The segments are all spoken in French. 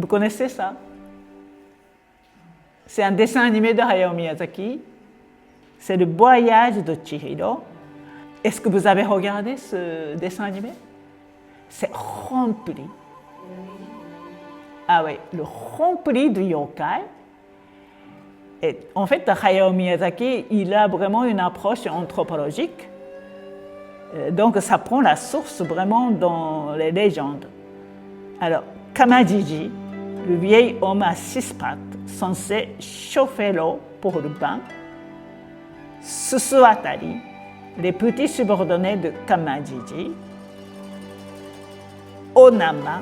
Vous connaissez ça? C'est un dessin animé de Hayao Miyazaki. C'est le voyage de Chihiro. Est-ce que vous avez regardé ce dessin animé? C'est rempli. Ah oui, le rempli de yokai. Et en fait, Hayao Miyazaki, il a vraiment une approche anthropologique. Donc, ça prend la source vraiment dans les légendes. Alors, Kamajiji, le vieil homme à 6 pattes, censé chauffer l'eau pour le bain. Susuatari, les petits subordonnés de Kamajiji. Onama,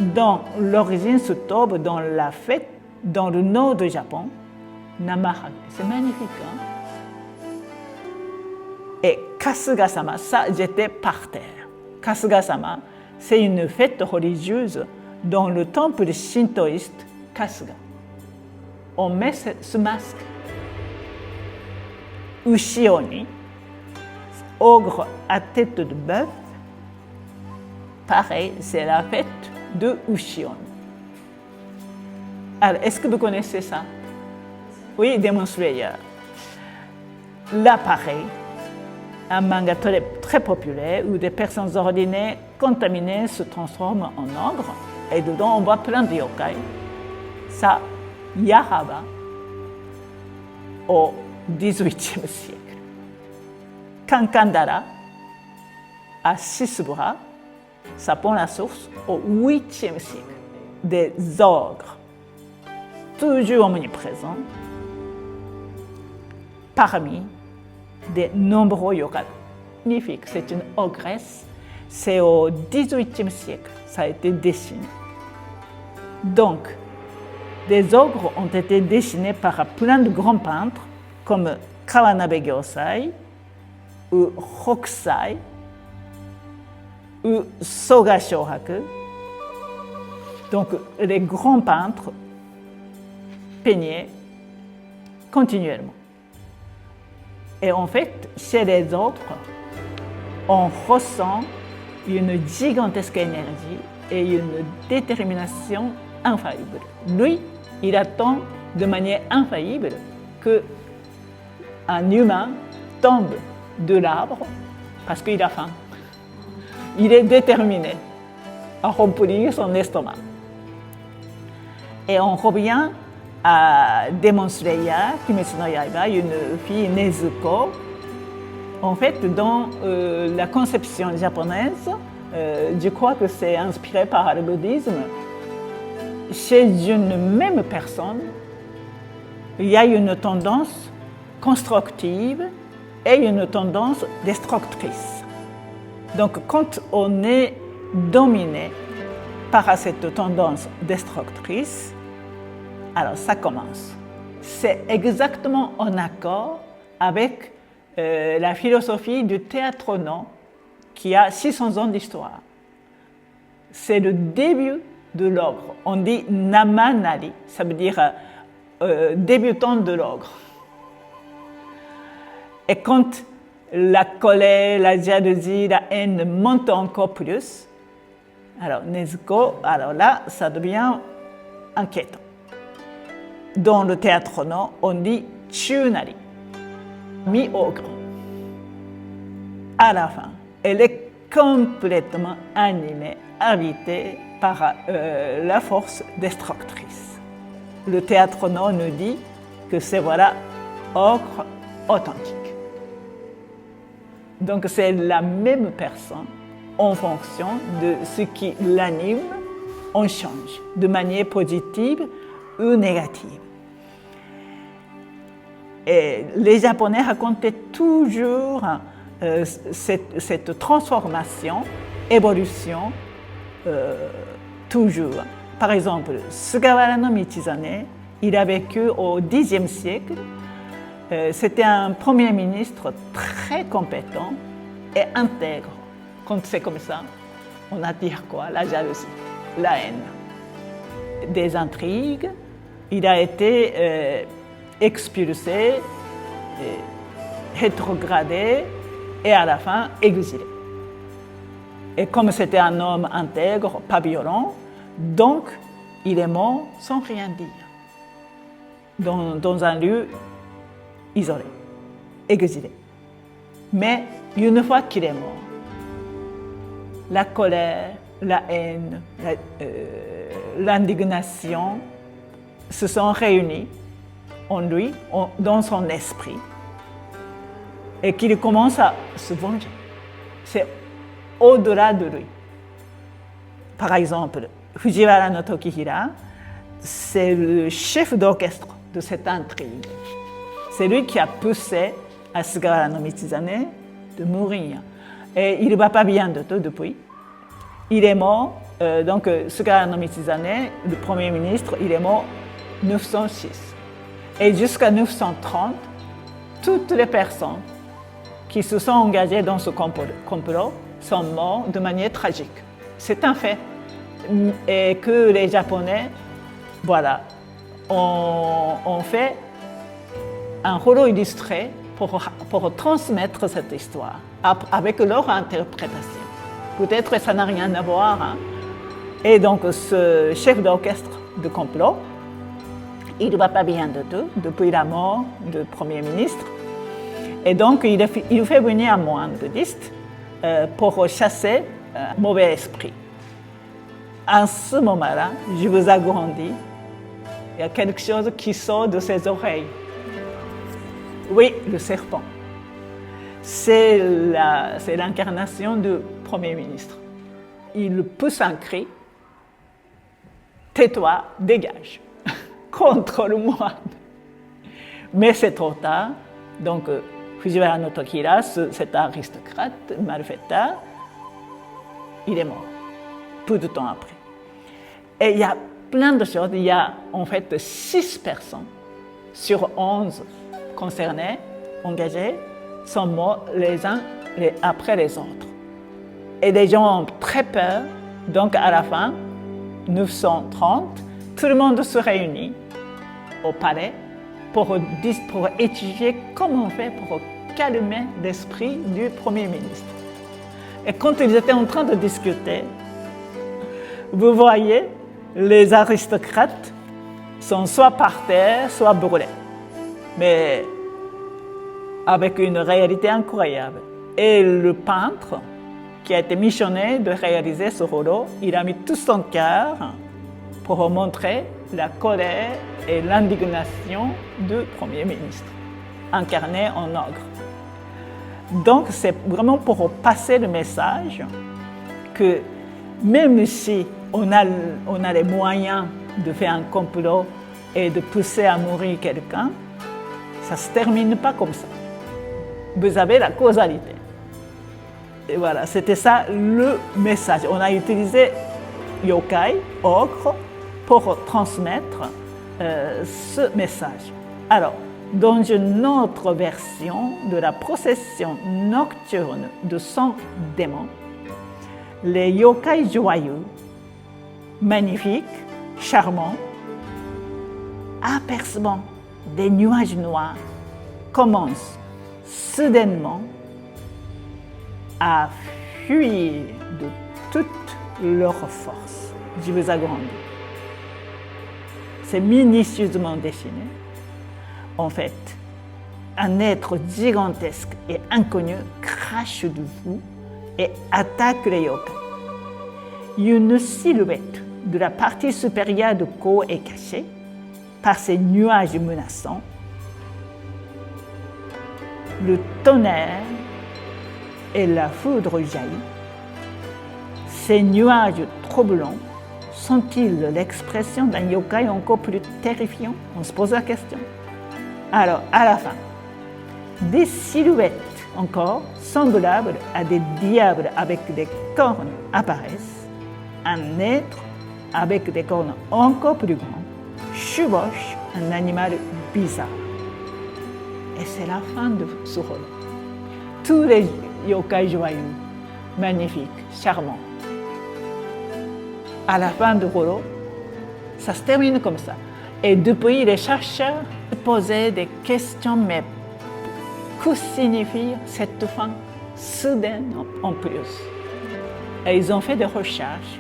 dont l'origine se trouve dans la fête dans le nord du Japon. Namahage, c'est magnifique, hein? Et Kasuga-sama, ça, j'étais par terre. Kasuga-sama, c'est une fête religieuse dans le temple shintoïste Kasuga. On met ce masque. Ushioni, ogre à tête de bœuf. Pareil, c'est la fête de Ushioni. Alors, est-ce que vous connaissez ça? Oui, Demon Slayer. Là, pareil, un manga très, très populaire où des personnes ordinaires contaminées se transforment en ogres et dedans on voit plein de yokai. Ça, Yahaba, au XVIIIe siècle. Kankandara, à 6 bras, ça prend la source au 8e siècle. Des ogres, toujours omniprésents, parmi des nombreux yokai. Magnifique, c'est une ogresse. C'est au XVIIIe siècle, ça a été dessiné. Donc, des ogres ont été dessinés par plein de grands peintres comme Kawanabe Gyosai ou Hokusai ou Soga Shohaku. Donc, les grands peintres peignaient continuellement. Et en fait, chez les autres, on ressent une gigantesque énergie et une détermination infaillible. Lui, il attend de manière infaillible qu'un humain tombe de l'arbre parce qu'il a faim. Il est déterminé à remplir son estomac. Et on revient à Demon Slayer, Kimetsu no Yaiba, une fille Nezuko. En fait, dans la conception japonaise, je crois que c'est inspiré par le bouddhisme. Chez une même personne, il y a une tendance constructive et une tendance destructrice. Donc, quand on est dominé par cette tendance destructrice, alors ça commence. C'est exactement en accord avec la philosophie du théâtre non qui a 600 ans d'histoire. C'est le début de l'ogre. On dit namanari, ça veut dire débutant de l'ogre. Et quand la colère, la jalousie, la haine montent encore plus, alors Nezuko, alors là, ça devient inquiétant. Dans le théâtre non, on dit chunari, mi-ogre. À la fin, elle est complètement animée, habitée par la force destructrice. Le théâtre non nous dit que c'est voilà ogre authentique. Donc c'est la même personne en fonction de ce qui l'anime, on change de manière positive ou négative. Et les Japonais racontaient toujours cette transformation, évolution, toujours. Par exemple, Sugawara no Michizane, il a vécu au Xe siècle. C'était un premier ministre très compétent et intègre. Quand c'est comme ça, on attire quoi? La jalousie, la haine, des intrigues. Il a été expulsé, rétrogradé et à la fin exilé. Et comme c'était un homme intègre, pas violent, donc il est mort sans rien dire, dans un lieu isolé, exilé. Mais une fois qu'il est mort, la colère, la haine, l'indignation se sont réunis en lui, dans son esprit, et qu'il commence à se venger. C'est au-delà de lui. Par exemple, Fujiwara no Tokihira, c'est le chef d'orchestre de cette intrigue. C'est lui qui a poussé à Sugawara no Michizane de mourir. Et il ne va pas bien du tout depuis. Il est mort, donc Sugawara no Michizane, le Premier ministre, il est mort en 906. Et jusqu'à 930, toutes les personnes qui se sont engagées dans ce complot sont mortes de manière tragique. C'est un fait. Et que les Japonais, voilà, ont fait un rouleau illustré pour transmettre cette histoire avec leur interprétation. Peut-être que ça n'a rien à voir. Hein. Et donc, ce chef d'orchestre de complot, il ne va pas bien du tout depuis la mort du Premier ministre. Et donc, il fait venir un moine bouddhiste pour chasser un mauvais esprit. À ce moment-là, je vous agrandis, il y a quelque chose qui sort de ses oreilles. Oui, le serpent. C'est l'incarnation du Premier ministre. Il pousse un cri, « Tais-toi, dégage !» contre le moine. Mais c'est trop tard. Donc, Fujiwara no Tokihira, cet aristocrate, malfaiteur, il est mort, peu de temps après. Et il y a plein de choses. Il y a en fait 6 personnes sur 11 concernées, engagées, sont morts les uns après les autres. Et les gens ont très peur. Donc à la fin, 930, tout le monde se réunit au palais pour étudier comment on fait pour calmer l'esprit du Premier ministre. Et quand ils étaient en train de discuter, vous voyez, les aristocrates sont soit par terre, soit brûlés. Mais avec une réalité incroyable. Et le peintre, qui a été missionné de réaliser ce rouleau, il a mis tout son cœur pour montrer la colère et l'indignation du Premier ministre, incarné en ogre. Donc, c'est vraiment pour passer le message que même si on a les moyens de faire un complot et de pousser à mourir quelqu'un, ça ne se termine pas comme ça. Vous avez la causalité. Et voilà, c'était ça le message. On a utilisé yokai, ogre, pour transmettre ce message. Alors, dans une autre version de la procession nocturne de 100 démons, les yokai joyeux, magnifiques, charmants, apercevant des nuages noirs, commencent soudainement à fuir de toute leur force. Je vous agrandis. C'est minutieusement dessiné. En fait, un être gigantesque et inconnu crache de vous et attaque les yokai. Une silhouette de la partie supérieure du corps est cachée par ces nuages menaçants. Le tonnerre et la foudre jaillit. Ces nuages troublants sont-ils l'expression d'un yokai encore plus terrifiant? On se pose la question. Alors, à la fin, des silhouettes encore semblables à des diables avec des cornes apparaissent. Un être avec des cornes encore plus grands chevauche un animal bizarre. Et c'est la fin de ce rôle. Tous les yokai joyeux, magnifiques, charmants. À la fin du rôle, ça se termine comme ça. Et depuis, les chercheurs posaient des questions, mais que signifie cette fin soudaine en plus? Et ils ont fait des recherches,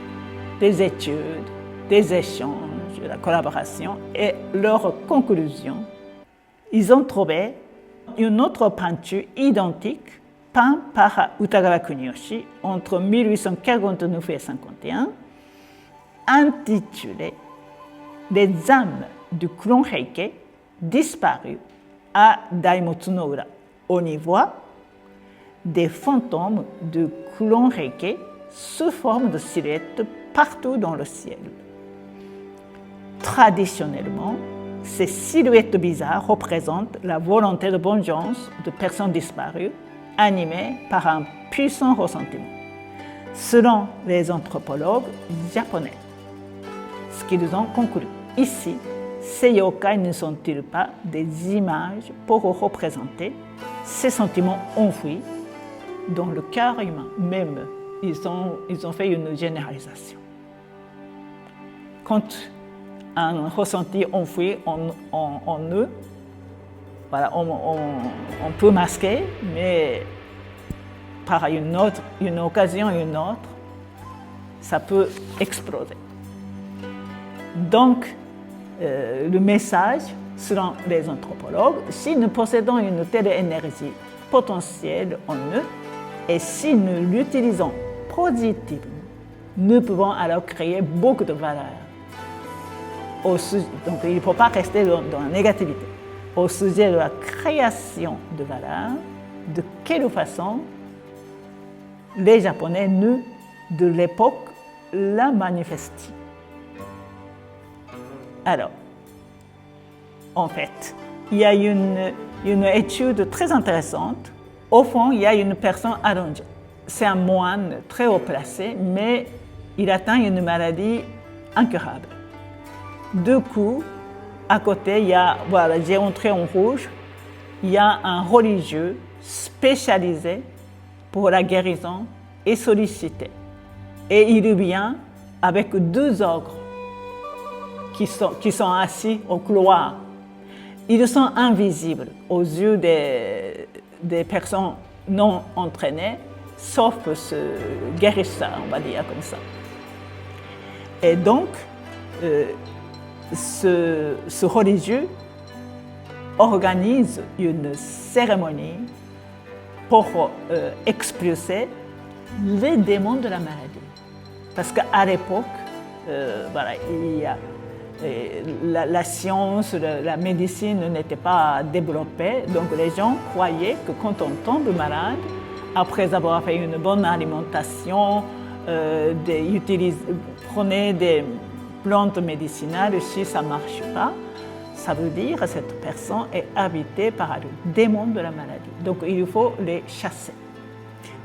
des études, des échanges. la collaboration et leur conclusion, ils ont trouvé une autre peinture identique, peinte par Utagawa Kuniyoshi entre 1849 et 1851, intitulée « Les âmes du clone Heike disparues à Daimotsu no Ura ». On y voit des fantômes du clone Heike sous forme de silhouettes partout dans le ciel. Traditionnellement, ces silhouettes bizarres représentent la volonté de vengeance de personnes disparues, animées par un puissant ressentiment. Selon les anthropologues japonais, ce qu'ils ont conclu ici, ces yokai ne sont-ils pas des images pour représenter ces sentiments enfouis dans le cœur humain? Même, ils ont fait une généralisation. Quand un ressenti enfoui en eux, voilà, on peut masquer, mais par une occasion ou une autre, ça peut exploser. Donc, le message, selon les anthropologues, si nous possédons une telle énergie potentielle en nous, et si nous l'utilisons positivement, nous pouvons alors créer beaucoup de valeur. Donc, il ne faut pas rester dans la négativité. Au sujet de la création de valeur, de quelle façon les Japonais, nous, de l'époque, la manifestent. Alors, en fait, il y a une étude très intéressante. Au fond, il y a une personne allongée. C'est un moine très haut placé, mais il atteint une maladie incurable. Du coup, à côté, il y a, voilà, j'ai entré en rouge, il y a un religieux spécialisé pour la guérison et sollicité. Et il vient avec 2 ogres qui sont assis au couloir. Ils sont invisibles aux yeux des personnes non entraînées, sauf ce guérisseur, on va dire comme ça. Et donc, ce religieux organise une cérémonie pour expulser les démons de la maladie. Parce qu'à l'époque, voilà, la science, la médecine n'était pas développée, donc les gens croyaient que quand on tombe malade, après avoir fait une bonne alimentation, prenez des plantes médicinales, si ça ne marche pas, ça veut dire que cette personne est habitée par le démon de la maladie. Donc il faut les chasser.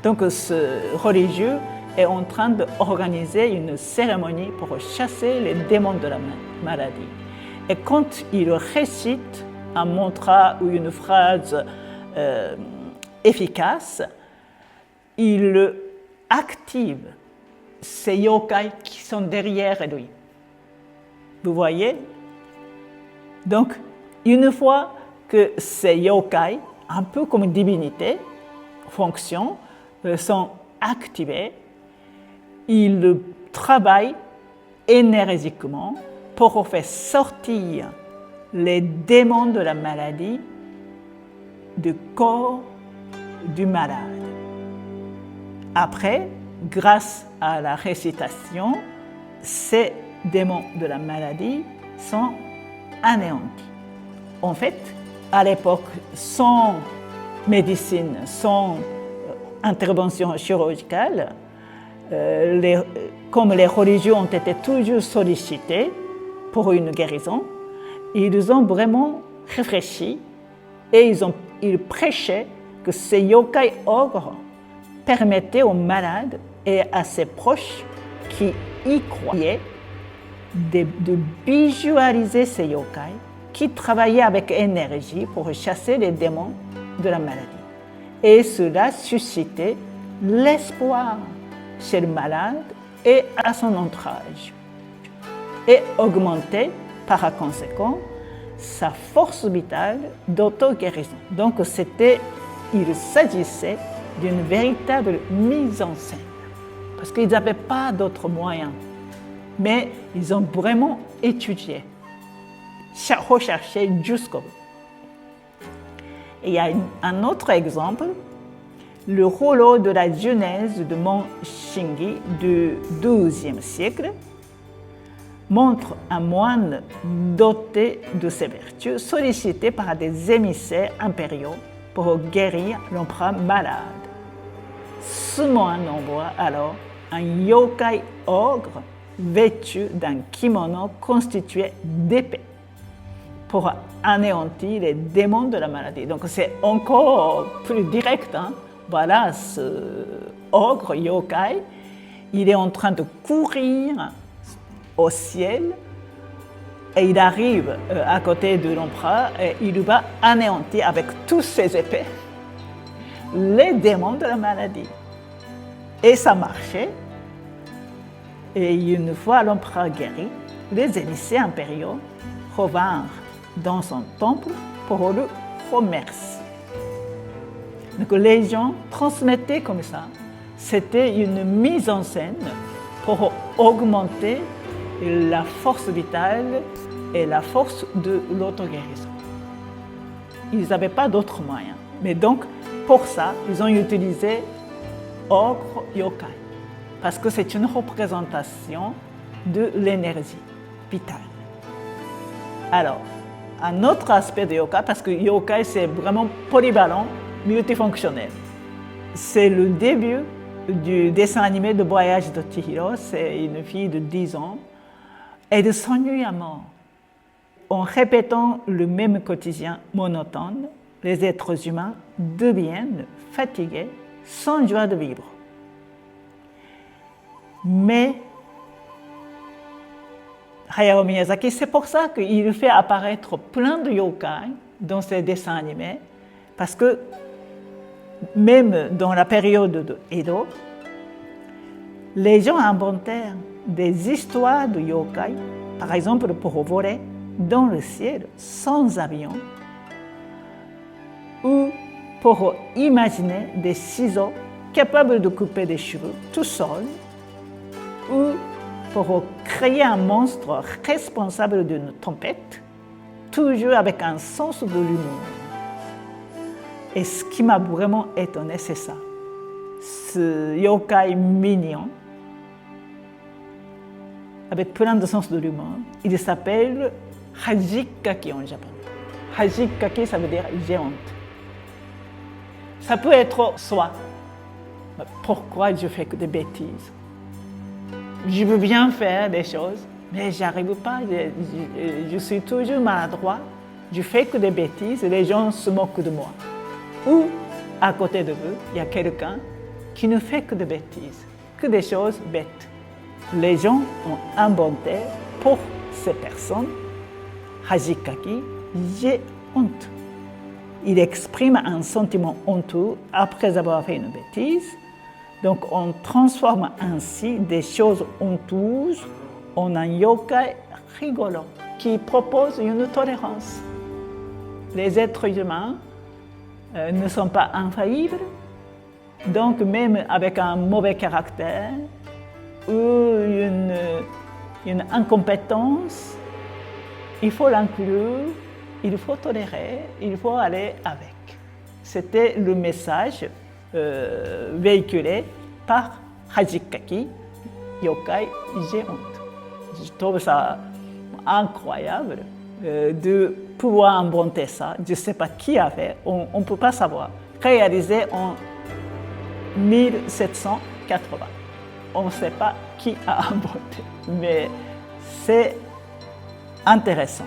Donc ce religieux est en train d'organiser une cérémonie pour chasser les démons de la maladie. Et quand il récite un mantra ou une phrase efficace, il active ces yokai qui sont derrière lui. Vous voyez? Donc, une fois que ces yokai, un peu comme une divinité, fonctionnent, sont activés, ils travaillent énergiquement pour faire sortir les démons de la maladie du corps du malade. Après, grâce à la récitation, ces démons de la maladie sont anéantis. En fait, à l'époque, sans médecine, sans intervention chirurgicale, comme les religieux ont été toujours sollicités pour une guérison, ils ont vraiment réfléchi et ils prêchaient que ces yokai ogres permettaient aux malades et à ses proches qui y croyaient de visualiser ces yokai qui travaillaient avec énergie pour chasser les démons de la maladie. Et cela suscitait l'espoir chez le malade et à son entourage, et augmentait par conséquent sa force vitale d'auto-guérison. Donc il s'agissait d'une véritable mise en scène, parce qu'ils n'avaient pas d'autres moyens mais ils ont vraiment étudié, recherché jusqu'au bout. Et il y a un autre exemple, le rouleau de la Genèse de Mont Shingi du XIIe siècle montre un moine doté de ses vertus, sollicité par des émissaires impériaux pour guérir l'empereur malade. Ce moine envoie alors un yokai ogre vêtu d'un kimono constitué d'épées pour anéantir les démons de la maladie. Donc c'est encore plus direct. Voilà, ce ogre yokai, il est en train de courir au ciel et il arrive à côté de l'empereur et il va anéantir avec tous ses épées les démons de la maladie. Et ça marchait. Et une fois l'empereur guéri, les émissaires impériaux revinrent dans son temple pour le remercier. Donc les gens transmettaient comme ça. C'était une mise en scène pour augmenter la force vitale et la force de l'auto-guérison. Ils n'avaient pas d'autres moyens. Mais donc, pour ça, ils ont utilisé ogre yokai, parce que c'est une représentation de l'énergie vitale. Alors, un autre aspect de yokai, parce que yokai c'est vraiment polyvalent, multifonctionnel. C'est le début du dessin animé de Voyage de Chihiro. C'est une fille de 10 ans. Elle s'ennuie à mort. En répétant le même quotidien monotone, les êtres humains deviennent fatigués, sans joie de vivre. Mais Hayao Miyazaki, c'est pour ça qu'il fait apparaître plein de yokai dans ses dessins animés, parce que même dans la période de Edo, les gens inventèrent des histoires de yokai, par exemple pour voler dans le ciel sans avion, ou pour imaginer des ciseaux capables de couper des cheveux tout seuls, ou pour créer un monstre responsable d'une tempête, toujours avec un sens de l'humour. Et ce qui m'a vraiment étonné, c'est ça. Ce yokai mignon, avec plein de sens de l'humour, il s'appelle Hajikaki en japonais. Hajikaki, ça veut dire géante. Ça peut être soit, pourquoi je fais que des bêtises? Je veux bien faire des choses, mais je n'arrive pas. Je suis toujours maladroit. Je fais que des bêtises et les gens se moquent de moi. Ou, à côté de vous, il y a quelqu'un qui ne fait que des bêtises, que des choses bêtes. Les gens ont inventé pour ces personnes, Hajikaki, j'ai honte. Il exprime un sentiment honteux après avoir fait une bêtise. Donc on transforme ainsi des choses honteuses en un yokai rigolo qui propose une tolérance. Les êtres humains ne sont pas infaillibles, donc même avec un mauvais caractère ou une incompétence, il faut l'inclure, il faut tolérer, il faut aller avec. C'était le message véhiculé par Hajikaki, yokai, j'ai honte. Je trouve ça incroyable de pouvoir inventer ça. Je ne sais pas qui a fait, on ne peut pas savoir. Réalisé en 1780. On ne sait pas qui a inventé, mais c'est intéressant.